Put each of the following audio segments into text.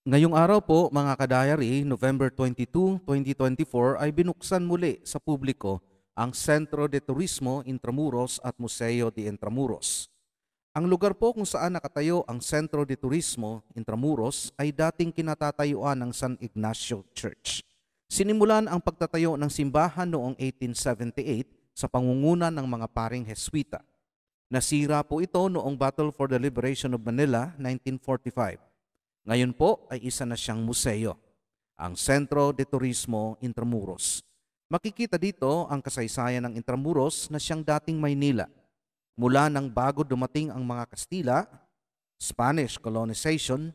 Ngayong araw po, mga ka-diary, November 22, 2024 ay binuksan muli sa publiko ang Centro de Turismo Intramuros at Museo de Intramuros. Ang lugar po kung saan nakatayo ang Centro de Turismo Intramuros ay dating kinatatayuan ng San Ignacio Church. Sinimulan ang pagtatayo ng simbahan noong 1878 sa pangunguna ng mga paring Heswita. Nasira po ito noong Battle for the Liberation of Manila, 1945. Ngayon po ay isa na siyang museo, ang Centro de Turismo Intramuros. Makikita dito ang kasaysayan ng Intramuros na siyang dating Maynila. Mula nang bago dumating ang mga Kastila, Spanish colonization,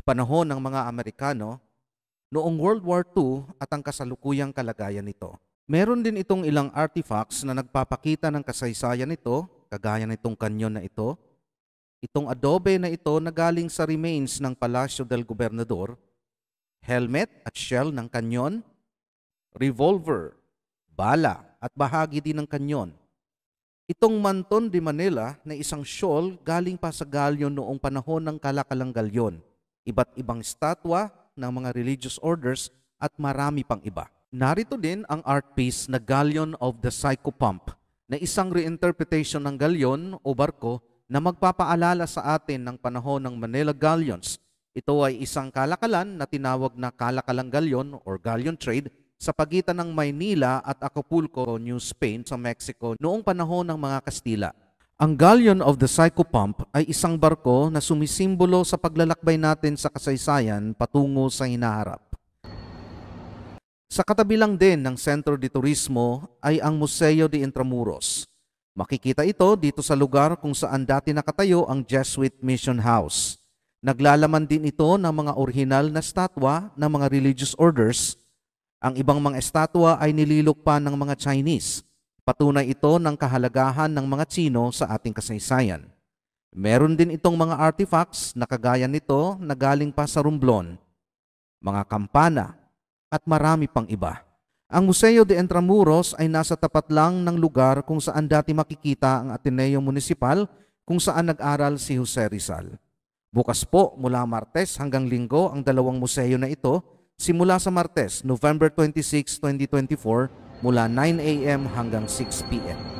panahon ng mga Amerikano, noong World War II at ang kasalukuyang kalagayan nito. Meron din itong ilang artifacts na nagpapakita ng kasaysayan nito, kagaya nitong kanyon na ito. Itong adobe na ito na galing sa remains ng Palasyo del Gobernador, helmet at shell ng kanyon, revolver, bala at bahagi din ng kanyon. Itong Manton de Manila na isang shawl galing pa sa galyon noong panahon ng Kalakalang Galyon, iba't ibang estatwa ng mga religious orders at marami pang iba. Narito din ang art piece na Galleon of the Psycho Pump na isang reinterpretation ng galyon o barko na magpapaalala sa atin ng panahon ng Manila Galleons. Ito ay isang kalakalan na tinawag na Kalakalang Galyon or Galleon Trade sa pagitan ng Maynila at Acapulco, New Spain sa Mexico noong panahon ng mga Kastila. Ang Galleon of the Psycho Pump ay isang barko na sumisimbolo sa paglalakbay natin sa kasaysayan patungo sa hinaharap. Sa katabi lang din ng Centro de Turismo ay ang Museo de Intramuros. Makikita ito dito sa lugar kung saan dati nakatayo ang Jesuit Mission House. Naglalaman din ito ng mga orihinal na statwa ng mga religious orders. Ang ibang mga estatwa ay nililok pa ng mga Chinese. Patunay ito ng kahalagahan ng mga Tsino sa ating kasaysayan. Meron din itong mga artifacts na kagaya nito na galing pa sa Romblon, mga kampana at marami pang iba. Ang Museo de Intramuros ay nasa tapat lang ng lugar kung saan dati makikita ang Ateneo Municipal kung saan nag-aral si Jose Rizal. Bukas po mula Martes hanggang Linggo ang dalawang museo na ito, simula sa Martes, November 26, 2024, mula 9 a.m. hanggang 6 p.m.